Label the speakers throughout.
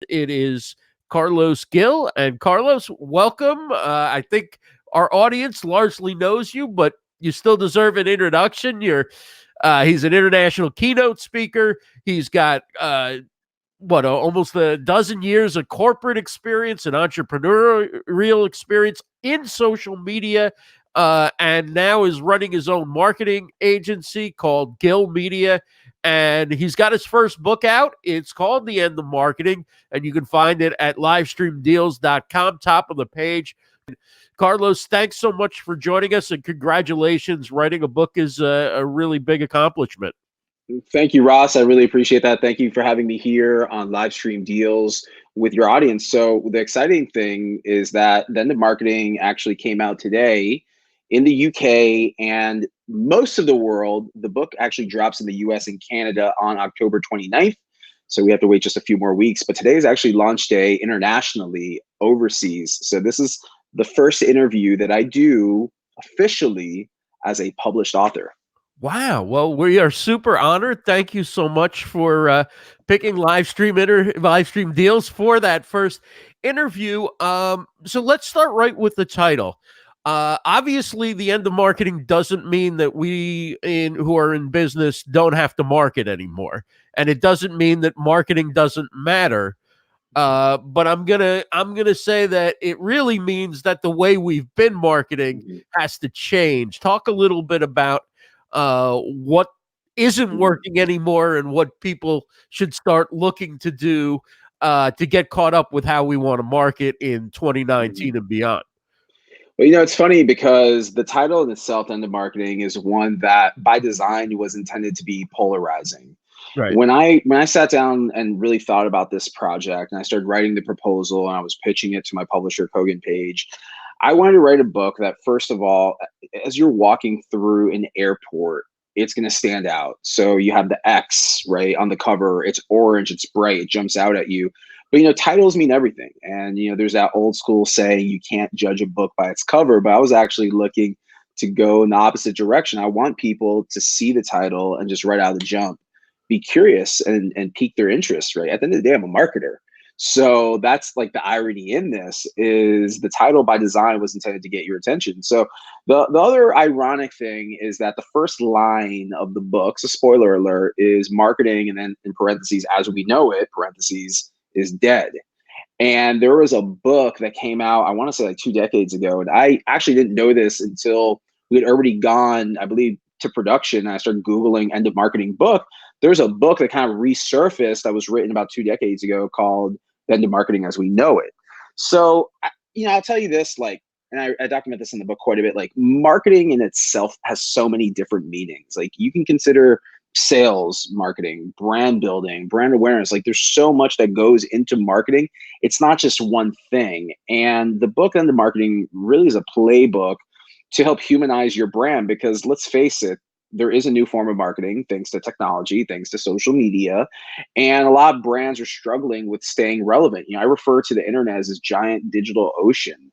Speaker 1: It is Carlos Gil. And Carlos, welcome. I think our audience largely knows you, but you still deserve an introduction. He's an international keynote speaker. He's got almost a dozen years of corporate experience and entrepreneurial experience in social media, and now is running his own marketing agency called Gil Media. And he's got his first book out. It's called The End of Marketing, and you can find it at livestreamdeals.com, top of the page. Carlos, thanks so much for joining us, and congratulations. Writing a book is a really big accomplishment.
Speaker 2: Thank you, Ross. I really appreciate that. Thank you for having me here on Livestream Deals with your audience. So the exciting thing is that The End of Marketing actually came out today in the UK and most of the world. The book actually drops in the US and Canada on October 29th. So we have to wait just a few more weeks. But today is actually launch day internationally overseas. So this is the first interview that I do officially as a published author.
Speaker 1: Wow. Well, we are super honored. Thank you so much for picking Livestream Deals for that first interview. So let's start right with the title. Obviously, the end of marketing doesn't mean that who are in business don't have to market anymore, and it doesn't mean that marketing doesn't matter. But I'm gonna say that it really means that the way we've been marketing has to change. Talk a little bit about what isn't working anymore and what people should start looking to do to get caught up with how we want to market in 2019 and beyond.
Speaker 2: Well, it's funny because the title in itself, End of Marketing, is one that by design was intended to be polarizing.
Speaker 1: Right.
Speaker 2: When I sat down and really thought about this project and I started writing the proposal and I was pitching it to my publisher, Kogan Page, I wanted to write a book that, first of all, as you're walking through an airport, it's going to stand out. So you have the X, right, on the cover. It's orange, it's bright, it jumps out at you. But, titles mean everything. And, there's that old school saying you can't judge a book by its cover. But I was actually looking to go in the opposite direction. I want people to see the title and just right out of the jump, be curious and pique their interest, right? At the end of the day, I'm a marketer. So that's like the irony in this is the title by design was intended to get your attention. So the other ironic thing is that the first line of the book, so spoiler alert, is marketing, and then in parentheses, as we know it, parentheses, is dead. And there was a book that came out, I want to say like 2 decades ago. And I actually didn't know this until we had already gone, I believe, to production. And I started Googling End of Marketing book. There's a book that kind of resurfaced that was written about 2 decades ago called End of Marketing as We Know It. So, I'll tell you this, and I document this in the book quite a bit, like marketing in itself has so many different meanings. Like you can consider sales marketing, brand building, brand awareness. Like there's so much that goes into marketing. It's not just one thing. And the book End of Marketing really is a playbook to help humanize your brand, because let's face it, there is a new form of marketing thanks to technology, thanks to social media, and a lot of brands are struggling with staying relevant. I refer to the internet as this giant digital ocean.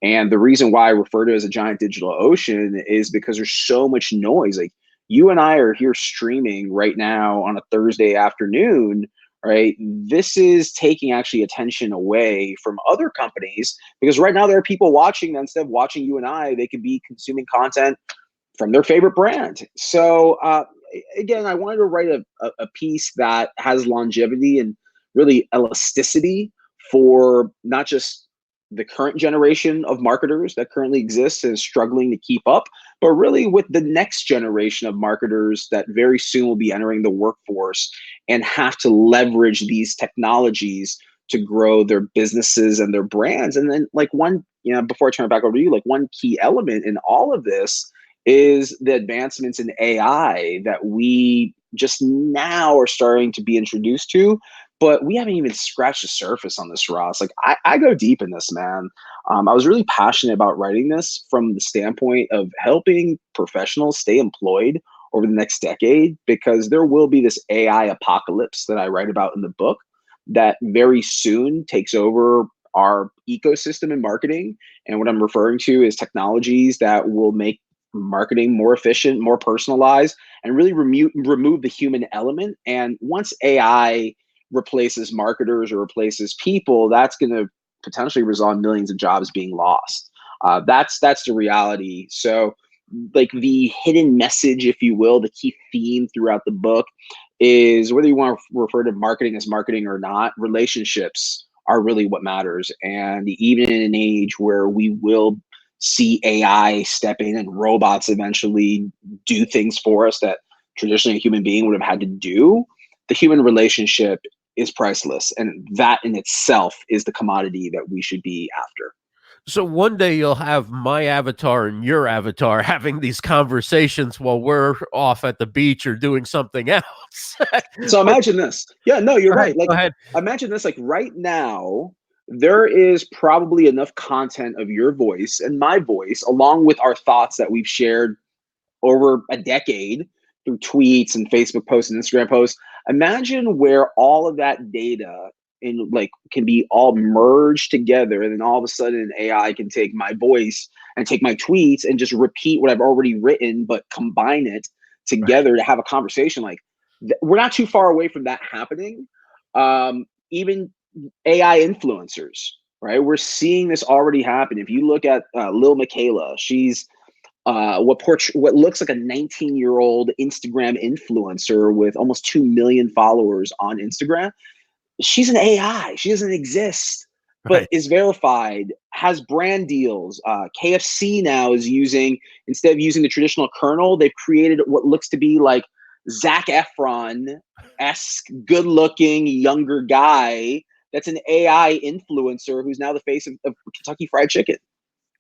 Speaker 2: And the reason why I refer to it as a giant digital ocean is because there's so much noise. Like you and I are here streaming right now on a Thursday afternoon, right? This is taking actually attention away from other companies, because right now there are people watching that instead of watching you and I, they could be consuming content from their favorite brand. So again, I wanted to write a piece that has longevity and really elasticity for not just the current generation of marketers that currently exists and is struggling to keep up, but really with the next generation of marketers that very soon will be entering the workforce and have to leverage these technologies to grow their businesses and their brands. And then before I turn it back over to you, like one key element in all of this is the advancements in AI that we just now are starting to be introduced to, but we haven't even scratched the surface on this, Ross. Like I go deep in this, man. I was really passionate about writing this from the standpoint of helping professionals stay employed over the next decade, because there will be this AI apocalypse that I write about in the book that very soon takes over our ecosystem in marketing. And what I'm referring to is technologies that will make marketing more efficient, more personalized, and really remove the human element. And once AI replaces marketers or replaces people, that's going to potentially result in millions of jobs being lost. That's the reality. So, like, the hidden message, if you will, the key theme throughout the book is, whether you want to refer to marketing as marketing or not, relationships are really what matters. And even in an age where we will see AI step in and robots eventually do things for us that traditionally a human being would have had to do, the human relationship is priceless. And that in itself is the commodity that we should be after.
Speaker 1: So one day you'll have my avatar and your avatar having these conversations while we're off at the beach or doing something else.
Speaker 2: So
Speaker 1: But
Speaker 2: imagine this. Yeah, no, you're
Speaker 1: go ahead,
Speaker 2: right. Like,
Speaker 1: go ahead.
Speaker 2: imagine this. Like, right now, there is probably enough content of your voice and my voice, along with our thoughts that we've shared over a decade through tweets and Facebook posts and Instagram posts. Imagine where all of that data in, like, can be all merged together, and then all of a sudden AI can take my voice and take my tweets and just repeat what I've already written, but combine it
Speaker 1: Right.
Speaker 2: together to have a conversation. Like, we're not too far away from that happening. Even AI influencers, right? We're seeing this already happen. If you look at Lil Michaela, she's what looks like a 19-year-old Instagram influencer with almost 2 million followers on Instagram. She's an AI. She doesn't exist, but
Speaker 1: Right.
Speaker 2: is verified, has brand deals. KFC now is using, instead of using the traditional kernel, they've created what looks to be like Zac Efron esque, good looking, younger guy that's an AI influencer who's now the face of Kentucky Fried Chicken.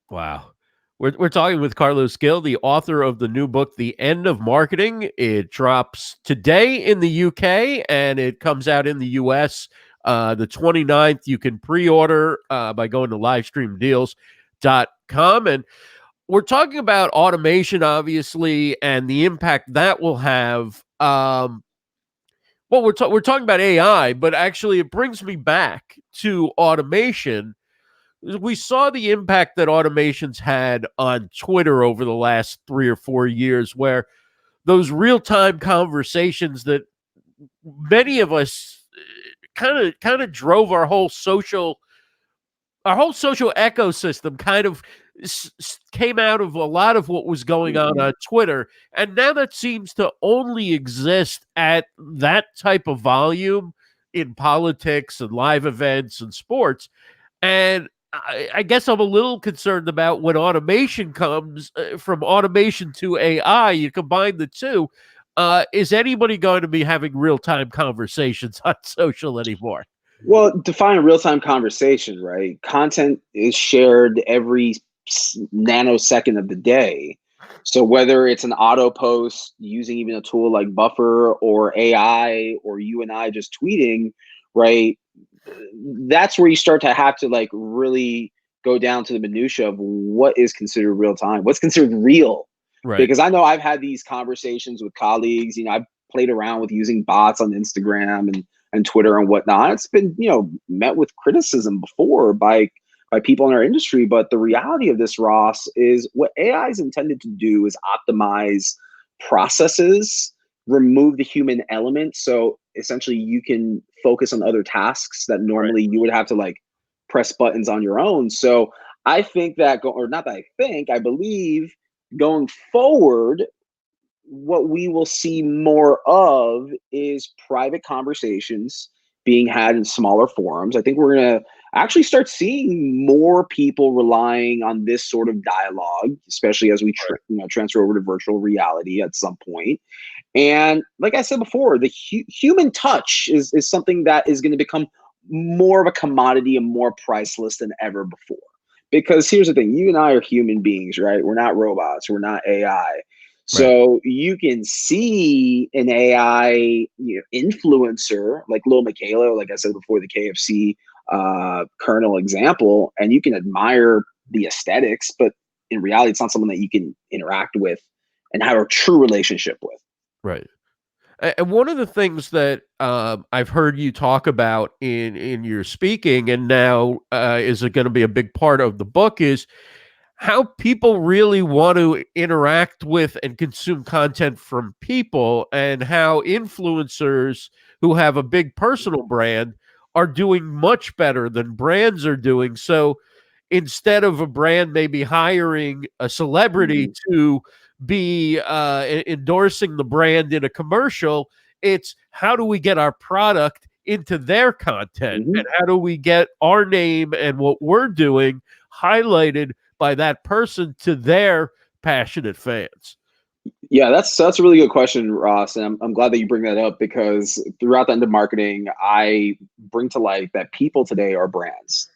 Speaker 1: Wow. We're talking with Carlos Gill, the author of the new book, The End of Marketing. It drops today in the UK and it comes out in the US the 29th. You can pre-order by going to livestreamdeals.com. And we're talking about automation, obviously, and the impact that will have. Well, we're talking about AI, but actually it brings me back to automation. We saw the impact that automations had on Twitter over the last 3 or 4 years, where those real-time conversations that many of us kind of drove our whole social ecosystem kind of came out of a lot of what was going on Twitter, and now that seems to only exist at that type of volume in politics and live events and sports. And I guess I'm a little concerned about when automation comes from automation to AI. You combine the two. Is anybody going to be having real time conversations on social anymore?
Speaker 2: Well, define a real time conversation, right? Content is shared every nanosecond of the day. So whether it's an auto post using even a tool like Buffer or AI, or you and I just tweeting, right? That's where you start to have to, like, really go down to the minutia of what is considered real time, what's considered real.
Speaker 1: Right.
Speaker 2: Because I know I've had these conversations with colleagues. I've played around with using bots on Instagram and Twitter and whatnot. It's been, met with criticism before by people in our industry. But the reality of this, Ross, is what AI is intended to do is optimize processes, remove the human element. So essentially you can focus on other tasks that
Speaker 1: Right.
Speaker 2: normally you would have to, like, press buttons on your own. So I think that, or not that I think, I believe going forward, what we will see more of is private conversations being had in smaller forums. I think we're going to actually start seeing more people relying on this sort of dialogue, especially as we transfer over to virtual reality at some point. And like I said before, the human touch is something that is going to become more of a commodity and more priceless than ever before. Because here's the thing, you and I are human beings, right? We're not robots, we're not AI.
Speaker 1: Right.
Speaker 2: So you can see an AI, influencer like Lil Michaela, like I said before, the KFC kernel example, and you can admire the aesthetics, but in reality, it's not someone that you can interact with and have a true relationship with.
Speaker 1: Right. And one of the things that I've heard you talk about in your speaking, and now is going to be a big part of the book, is how people really want to interact with and consume content from people, and how influencers who have a big personal brand are doing much better than brands are doing. So instead of a brand maybe hiring a celebrity to be endorsing the brand in a commercial, it's how do we get our product into their content, and how do we get our name and what we're doing highlighted by that person to their passionate fans.
Speaker 2: Yeah, that's a really good question, Ross, and I'm glad that you bring that up, because throughout the end of marketing, I bring to light that people today are brands.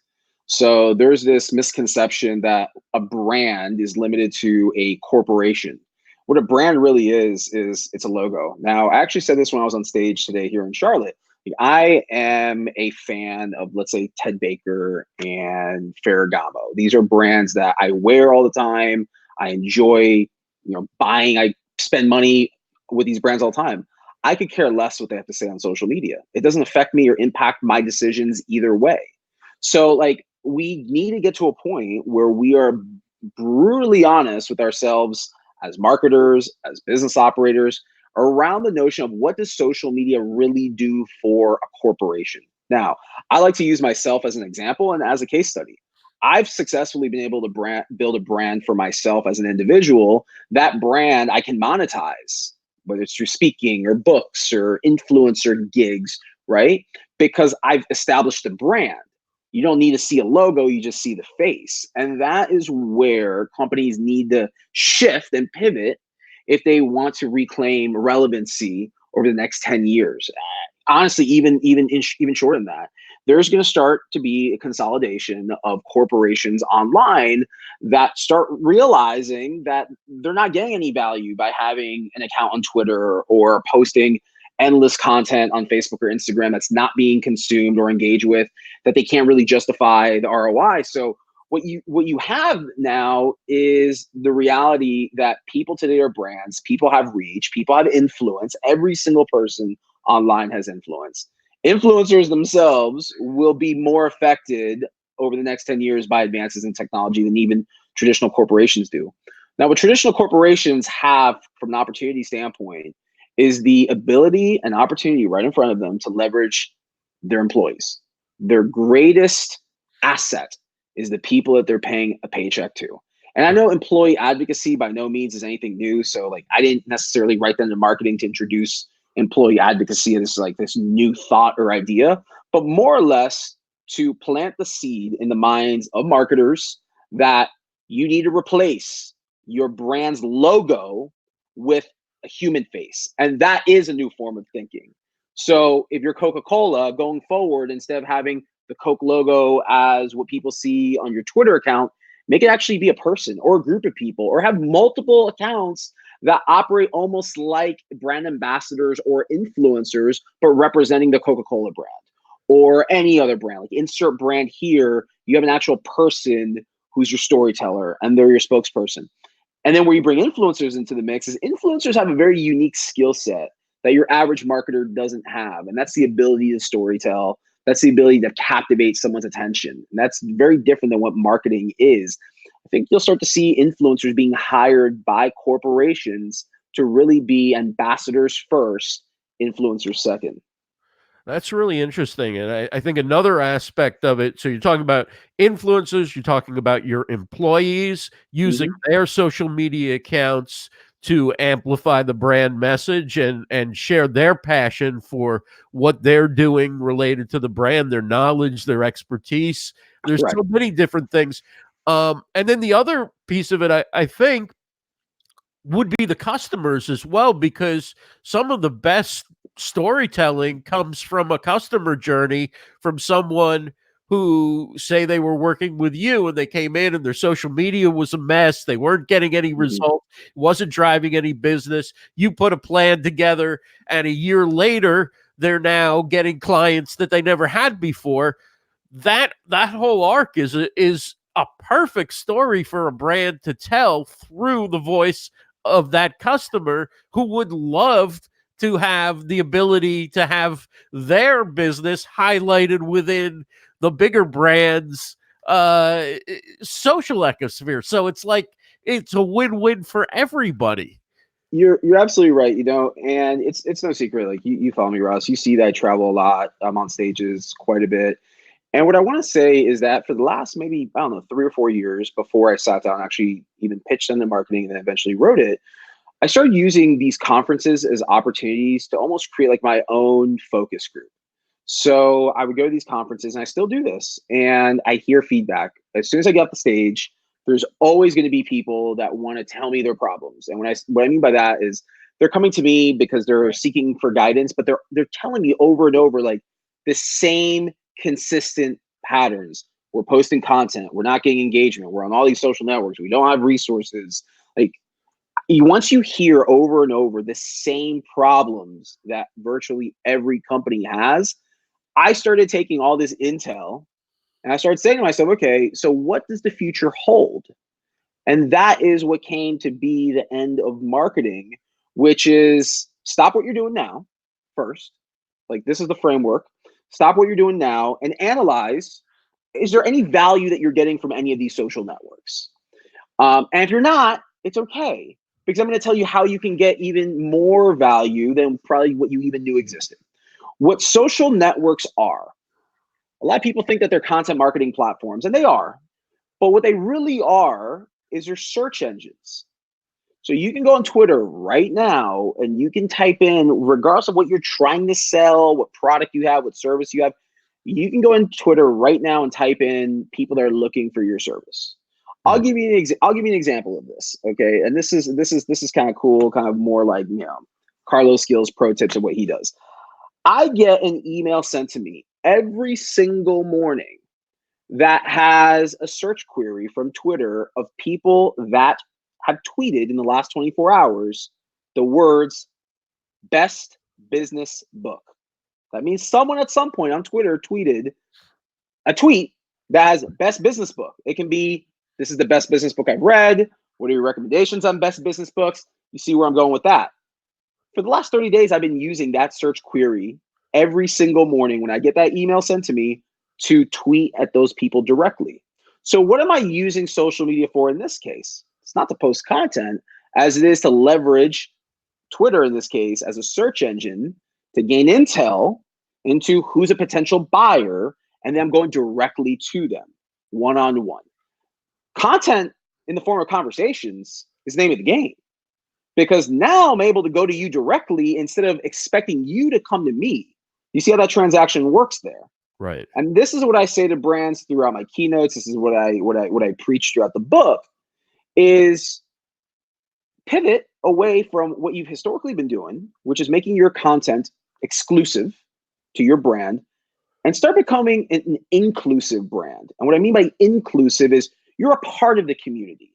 Speaker 2: So there's this misconception that a brand is limited to a corporation. What a brand really is it's a logo. Now, I actually said this when I was on stage today here in Charlotte. Like, I am a fan of, let's say, Ted Baker and Ferragamo. These are brands that I wear all the time. I enjoy, buying. I spend money with these brands all the time. I could care less what they have to say on social media. It doesn't affect me or impact my decisions either way. So, like, we need to get to a point where we are brutally honest with ourselves as marketers, as business operators, around the notion of what does social media really do for a corporation. Now, I like to use myself as an example and as a case study. I've successfully been able to build a brand for myself as an individual. That brand I can monetize, whether it's through speaking or books or influencer gigs, right? Because I've established a brand. You don't need to see a logo, you just see the face. And that is where companies need to shift and pivot if they want to reclaim relevancy over the next 10 years. Honestly, even shorter than that. There's going to start to be a consolidation of corporations online that start realizing that they're not getting any value by having an account on Twitter or posting endless content on Facebook or Instagram that's not being consumed or engaged with, that they can't really justify the ROI. So what you have now is the reality that people today are brands, people have reach, people have influence. Every single person online has influence. Influencers themselves will be more affected over the next 10 years by advances in technology than even traditional corporations do. Now, what traditional corporations have from an opportunity standpoint is the ability and opportunity right in front of them to leverage their employees. Their greatest asset is the people that they're paying a paycheck to. And I know employee advocacy by no means is anything new. So, like, I didn't necessarily write that into marketing to introduce employee advocacy as like this new thought or idea, but more or less to plant the seed in the minds of marketers that you need to replace your brand's logo with a human face. And that is a new form of thinking. So if you're Coca-Cola, going forward, instead of having the Coke logo as what people see on your Twitter account, make it actually be a person or a group of people, or have multiple accounts that operate almost like brand ambassadors or influencers, but representing the Coca-Cola brand or any other brand. Like, insert brand here, you have an actual person who's your storyteller and they're your spokesperson. And then where you bring influencers into the mix is influencers have a very unique skill set that your average marketer doesn't have. And that's the ability to storytell. That's the ability to captivate someone's attention. And that's very different than what marketing is. I think you'll start to see influencers being hired by corporations to really be ambassadors first, influencers second.
Speaker 1: That's really interesting. And I think another aspect of it, so you're talking about influencers, you're talking about your employees using their social media accounts to amplify the brand message and share their passion for what they're doing related to the brand, their knowledge, their expertise. There's
Speaker 2: Correct.
Speaker 1: so many different things. And then the other piece of it, I think, would be the customers as well, because some of the best storytelling comes from a customer journey, from someone who, say, they were working with you and they came in and their social media was a mess, they weren't getting any results, it wasn't driving any business. You put a plan together, and a year later they're now getting clients that they never had before. That whole arc is a perfect story for a brand to tell through the voice of that customer, who would love to have the ability to have their business highlighted within the bigger brand's social ecosphere. So it's like, it's a win-win for everybody.
Speaker 2: You're absolutely right, and it's no secret. Like you follow me, Ross. You see that I travel a lot. I'm on stages quite a bit. And what I want to say is that for the last maybe, I don't know, 3 or 4 years before I sat down and actually even pitched into marketing and then eventually wrote it, I started using these conferences as opportunities to almost create like my own focus group. So I would go to these conferences, and I still do this, and I hear feedback. As soon as I get off the stage, there's always going to be people that want to tell me their problems. And what I mean by that is they're coming to me because they're seeking for guidance, but they're telling me over and over like the same consistent patterns. We're posting content, we're not getting engagement, we're on all these social networks, we don't have resources. Like, once you hear over and over the same problems that virtually every company has, I started taking all this intel and I started saying to myself, okay, so what does the future hold? And that is what came to be the end of marketing, which is stop what you're doing now first. Like, this is the framework. Stop what you're doing now and analyze, is there any value that you're getting from any of these social networks? And if you're not, it's okay, because I'm going to tell you how you can get even more value than probably what you even knew existed. What social networks are, a lot of people think that they're content marketing platforms, and they are. But what they really are is your search engines. So you can go on Twitter right now and you can type in, regardless of what you're trying to sell, what product you have, what service you have, you can go on Twitter right now and type in people that are looking for your service. I'll give you an example of this, okay? And this is kind of cool, kind of more like, Carlos Gil's pro tips of what he does. I get an email sent to me every single morning that has a search query from Twitter of people that have tweeted in the last 24 hours the words best business book. That means someone at some point on Twitter tweeted a tweet that has best business book. It can be, this is the best business book I've read. What are your recommendations on best business books? You see where I'm going with that. For the last 30 days, I've been using that search query every single morning when I get that email sent to me to tweet at those people directly. So what am I using social media for in this case? It's not to post content, as it is to leverage Twitter in this case as a search engine to gain intel into who's a potential buyer, and then I'm going directly to them one-on-one. Content in the form of conversations is the name of the game, because now I'm able to go to you directly instead of expecting you to come to me. You see how that transaction works there?
Speaker 1: Right.
Speaker 2: And this is what I say to brands throughout my keynotes. This is what I preach throughout the book, is pivot away from what you've historically been doing, which is making your content exclusive to your brand, and start becoming an inclusive brand. And what I mean by inclusive is you're a part of the community.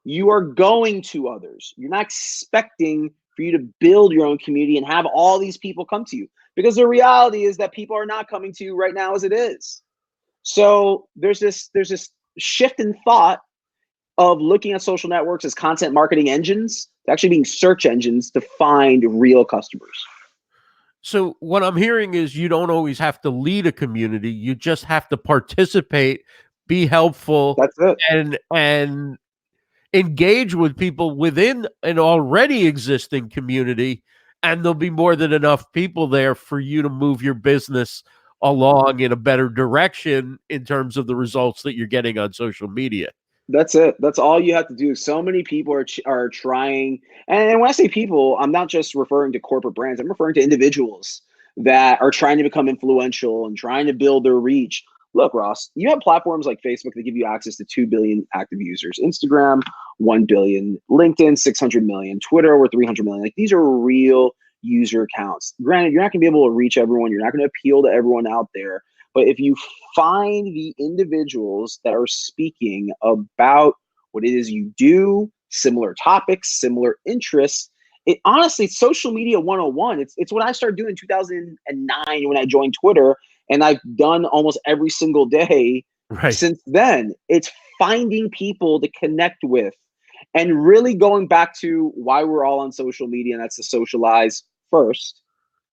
Speaker 2: You are going to others. You're not expecting for you to build your own community and have all these people come to you, because the reality is that people are not coming to you right now as it is. So there's this shift in thought of looking at social networks as content marketing engines to actually being search engines to find real customers.
Speaker 1: So what I'm hearing is you don't always have to lead a community. You just have to participate, be helpful,
Speaker 2: That's it.
Speaker 1: and engage with people within an already existing community, and there'll be more than enough people there for you to move your business along in a better direction in terms of the results that you're getting on social media.
Speaker 2: That's it. That's all you have to do. So many people are trying, and when I say people, I'm not just referring to corporate brands. I'm referring to individuals that are trying to become influential and trying to build their reach. Look, Ross, you have platforms like Facebook that give you access to 2 billion active users, Instagram, 1 billion, LinkedIn, 600 million, Twitter, over 300 million. Like, these are real user counts. Granted, you're not going to be able to reach everyone. You're not going to appeal to everyone out there. But if you find the individuals that are speaking about what it is you do, similar topics, similar interests, it honestly, social media 101. It's what I started doing in 2009 when I joined Twitter, and I've done almost every single day
Speaker 1: Right.
Speaker 2: since then. It's finding people to connect with and really going back to why we're all on social media, and that's to socialize first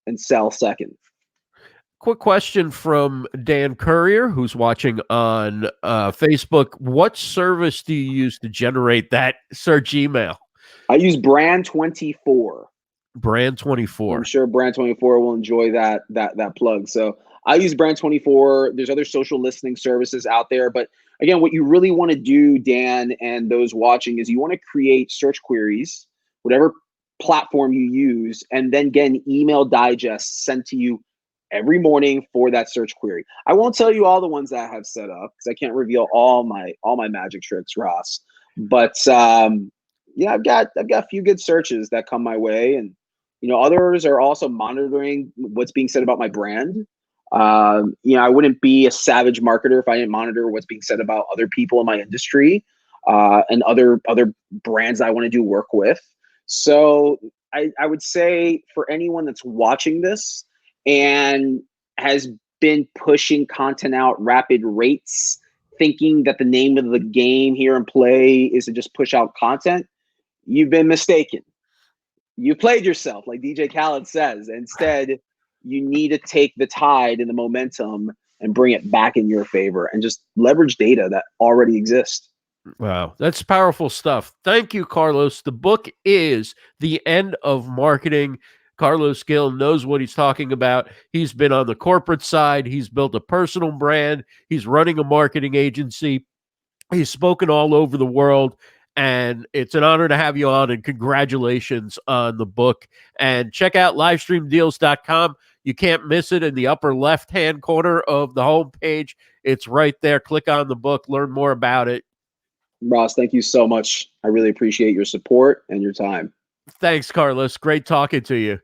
Speaker 2: and sell second.
Speaker 1: Quick question from Dan Courier, who's watching on Facebook. What service do you use to generate that search email?
Speaker 2: I use Brand 24.
Speaker 1: Brand
Speaker 2: I'm
Speaker 1: 24.
Speaker 2: sure Brand 24 will enjoy that plug. So I use Brand 24. There's other social listening services out there, but again, what you really want to do, Dan, and those watching, is you want to create search queries, whatever platform you use, and then get an email digest sent to you every morning for that search query. I won't tell you all the ones that I have set up because I can't reveal all my magic tricks, Ross. But yeah, I've got a few good searches that come my way, and others are also monitoring what's being said about my brand. I wouldn't be a savage marketer if I didn't monitor what's being said about other people in my industry, and other brands I want to do work with. So I would say for anyone that's watching this and has been pushing content out rapid rates, thinking that the name of the game here in play is to just push out content, you've been mistaken. You played yourself, like DJ Khaled says. Instead, you need to take the tide and the momentum and bring it back in your favor and just leverage data that already exists.
Speaker 1: Wow, that's powerful stuff. Thank you, Carlos. The book is The End of Marketing. Carlos Gil knows what he's talking about. He's been on the corporate side. He's built a personal brand. He's running a marketing agency. He's spoken all over the world. And it's an honor to have you on, and congratulations on the book. And check out livestreamdeals.com. You can't miss it in the upper left-hand corner of the homepage. It's right there. Click on the book, learn more about it.
Speaker 2: Ross, thank you so much. I really appreciate your support and your time.
Speaker 1: Thanks, Carlos. Great talking to you.